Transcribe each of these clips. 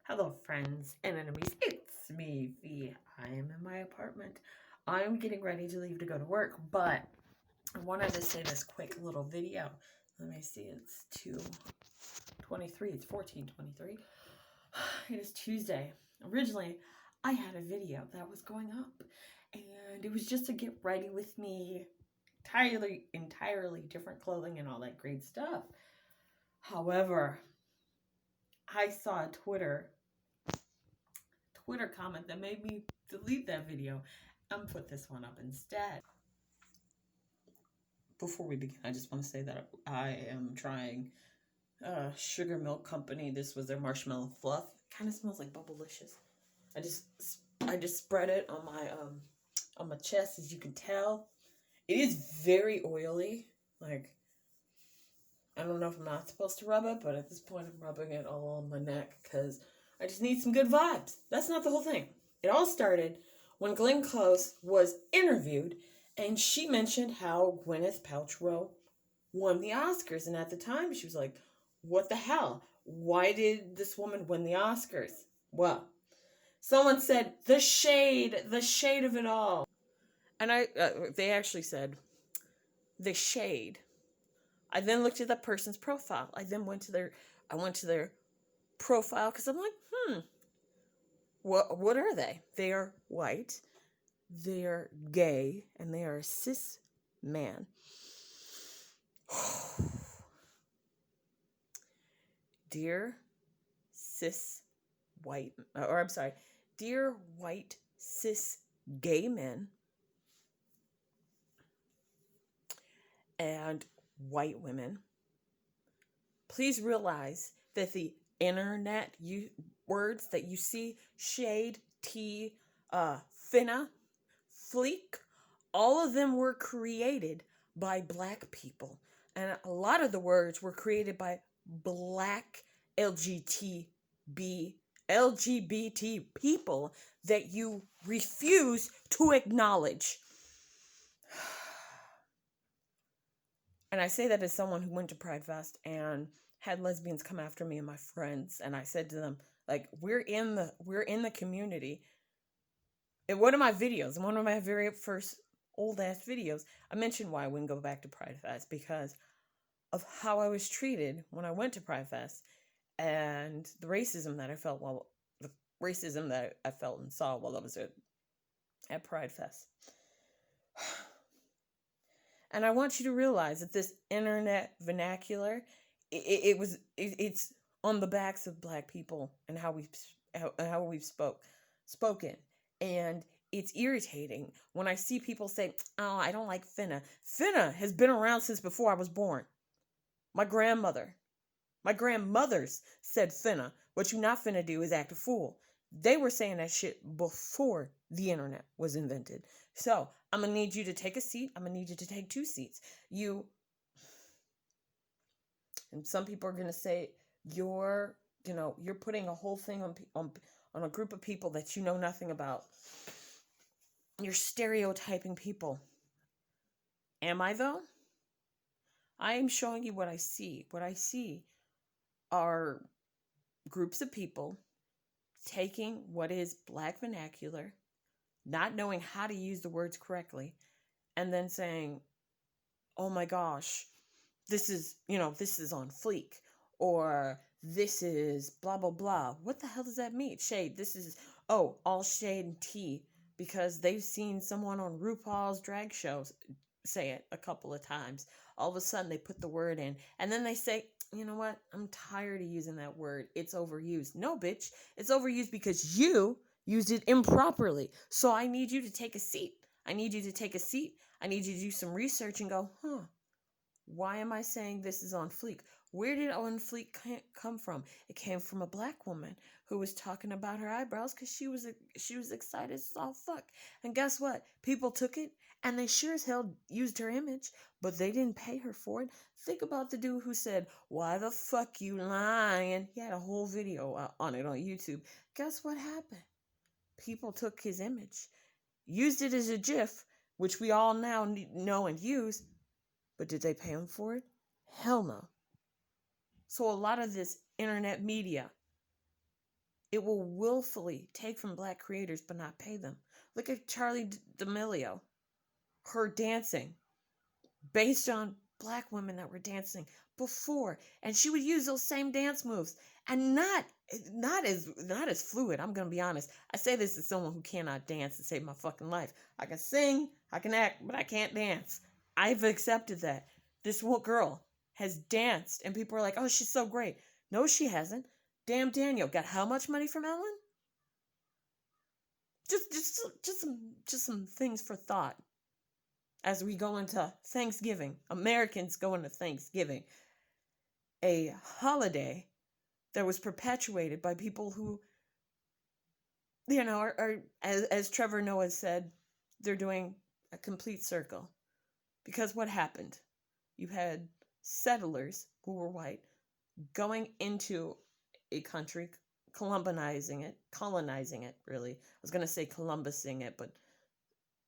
Hello, friends and enemies. It's me, V. I am in my apartment. I'm getting ready to leave to go to work, but I wanted to say this quick little video. Let me see, it's 2:23. It's 14:23. It is Tuesday. Originally, I had a video that was going up, and it was just to get ready with me. Entirely different clothing and all that great stuff. However, I saw a Twitter comment that made me delete that video and put this one up instead. Before we begin, I just want to say that I am trying Sugar Milk Company. This was their marshmallow fluff. It kind of smells like Bubblicious. I just spread it on my chest, as you can tell. It is very oily. Like, I don't know if I'm not supposed to rub it, but at this point I'm rubbing it all on my neck because I just need some good vibes. That's not the whole thing. It all started when Glenn Close was interviewed, and she mentioned how Gwyneth Paltrow won the Oscars. And at the time, she was like, what the hell? Why did this woman win the Oscars? Well, someone said, the shade of it all. And they actually said, the shade. I then looked at that person's profile. I went to their profile because I'm like, what are they? They are white, they are gay, and they are a cis man. Dear dear white cis gay men and white women, please realize that the internet words that you see, shade, tea, finna, fleek, all of them were created by black people. And a lot of the words were created by black LGBT people that you refuse to acknowledge. And I say that as someone who went to Pride Fest and had lesbians come after me and my friends, and I said to them, like, we're in the community. In one of my videos, in one of my very first old ass videos, I mentioned why I wouldn't go back to Pride Fest because of how I was treated when I went to Pride Fest and the racism that I felt and saw while I was at Pride Fest. And I want you to realize that this internet vernacular, it's on the backs of black people and how we've spoken. And it's irritating when I see people say, oh, I don't like finna. Finna has been around since before I was born. My grandmothers said finna. What you not finna do is act a fool. They were saying that shit before the internet was invented. So I'm going to need you to take a seat. I'm going to need you to take 2 seats. And some people are going to say you're putting a whole thing on a group of people that you know nothing about. You're stereotyping people. Am I, though? I am showing you what I see. What I see are groups of people taking what is black vernacular, not knowing how to use the words correctly, and then saying, oh my gosh, this is on fleek, or this is blah, blah, blah. What the hell does that mean? Shade. This is, all shade and tea, because they've seen someone on RuPaul's drag shows say it a couple of times. All of a sudden they put the word in, and then they say, you know what? I'm tired of using that word. It's overused. No, bitch. It's overused because you used it improperly. So I need you to take a seat. I need you to do some research and go, why am I saying this is on fleek? Where did on fleek come from? It came from a black woman who was talking about her eyebrows because she was excited as all fuck. And guess what? People took it and they sure as hell used her image, but they didn't pay her for it. Think about the dude who said, why the fuck you lying? He had a whole video on it on YouTube. Guess what happened? People took his image, used it as a GIF, which we all now know and use, but did they pay him for it? Hell no. So a lot of this internet media It will willfully take from black creators but not pay them. Look at Charlie D'Amelio. Her dancing based on black women that were dancing before, and she would use those same dance moves, and not as fluid. I'm gonna be honest. I say this as someone who cannot dance to save my fucking life. I can sing, I can act, but I can't dance. I've accepted that. This girl has danced, and people are like, "Oh, she's so great." No, she hasn't. Damn Daniel got how much money from Ellen? Just some things for thought. As we go into Thanksgiving, Americans go into Thanksgiving, a holiday that was perpetuated by people who, are as Trevor Noah said, they're doing a complete circle. Because what happened? You had settlers who were white going into a country, colonizing it, really. I was going to say Columbusing it, but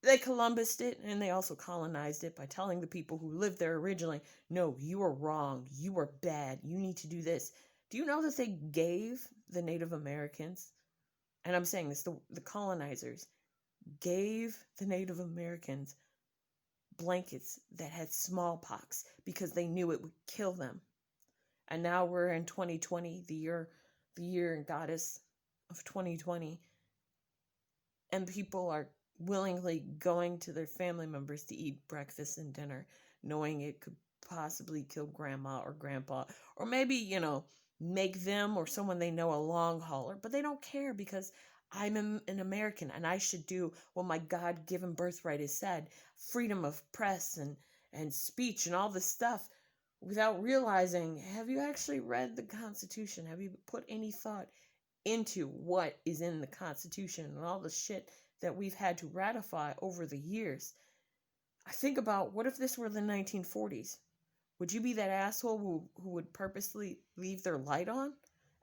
they Columbused it, and they also colonized it by telling the people who lived there originally, no, you are wrong, you are bad, you need to do this. Do you know that they gave the Native Americans, and I'm saying this, the colonizers, gave the Native Americans blankets that had smallpox because they knew it would kill them. And now we're in 2020, the year and goddess of 2020, and people are willingly going to their family members to eat breakfast and dinner, knowing it could possibly kill grandma or grandpa, or maybe, make them or someone they know a long hauler, but they don't care because I'm an American and I should do what my God-given birthright has said, freedom of press and speech and all this stuff, without realizing, have you actually read the Constitution? Have you put any thought into what is in the Constitution and all the shit that we've had to ratify over the years? I think about, what if this were the 1940s? Would you be that asshole who would purposely leave their light on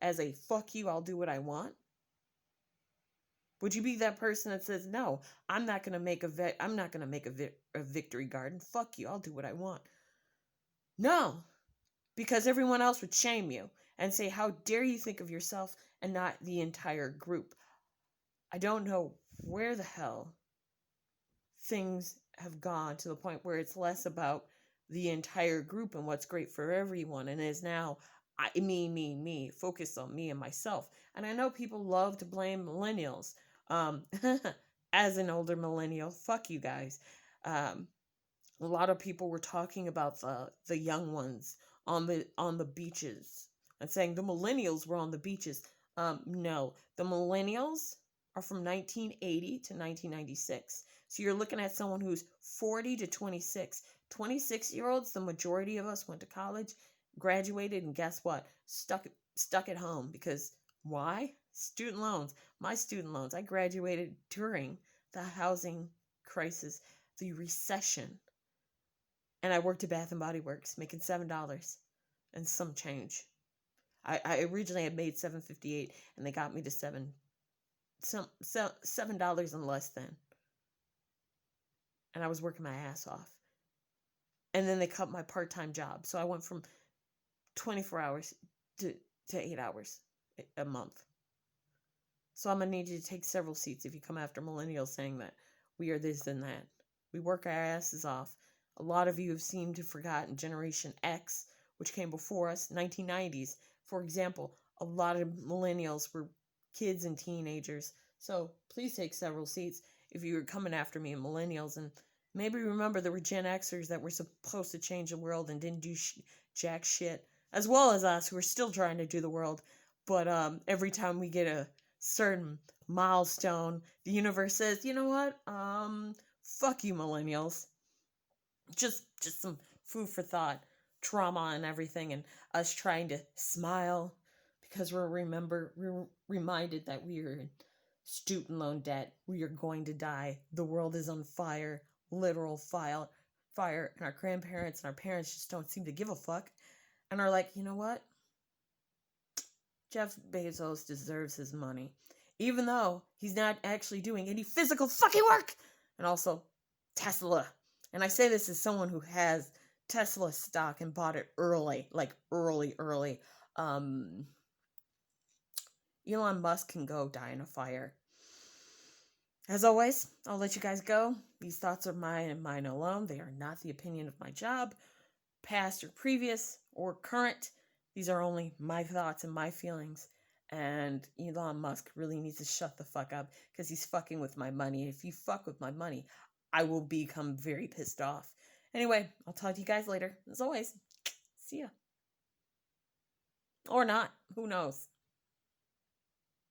as a fuck you, I'll do what I want? Would you be that person that says, no, I'm not going to make a victory garden. Fuck you, I'll do what I want? No, because everyone else would shame you and say, how dare you think of yourself and not the entire group? I don't know where the hell things have gone to the point where it's less about the entire group and what's great for everyone, and is now me, focus on me and myself. And I know people love to blame millennials. As an older millennial, fuck you guys. A lot of people were talking about the young ones on the beaches and saying the millennials were on the beaches. No, the millennials are from 1980 to 1996. So you're looking at someone who's 40 to 26. 26-year-olds, the majority of us went to college, graduated, and guess what? Stuck at home. Because why? Student loans. My student loans. I graduated during the housing crisis, the recession. And I worked at Bath and Body Works, making $7 and some change. I originally had made $7.58, and they got me to $7 and less than. And I was working my ass off. And then they cut my part-time job. So I went from 24 hours to 8 hours a month. So I'm going to need you to take several seats if you come after millennials saying that we are this and that. We work our asses off. A lot of you have seemed to have forgotten Generation X, which came before us, 1990s. For example, a lot of millennials were kids and teenagers. So please take several seats if you were coming after me and millennials. And maybe remember there were Gen Xers that were supposed to change the world and didn't do jack shit, as well as us who are still trying to do the world. But every time we get a certain milestone, the universe says, you know what? Fuck you, millennials. Just some food for thought, trauma and everything, and us trying to smile because we're reminded that we are in student loan debt. We are going to die. The world is on fire, literal fire, and our grandparents and our parents just don't seem to give a fuck and are like, you know what? Jeff Bezos deserves his money, even though he's not actually doing any physical fucking work. And also, Tesla. And I say this as someone who has Tesla stock and bought it early, like early. Elon Musk can go die in a fire. As always, I'll let you guys go. These thoughts are mine and mine alone. They are not the opinion of my job, past or previous or current. These are only my thoughts and my feelings. And Elon Musk really needs to shut the fuck up because he's fucking with my money. If you fuck with my money, I will become very pissed off. Anyway, I'll talk to you guys later. As always, see ya. Or not. Who knows?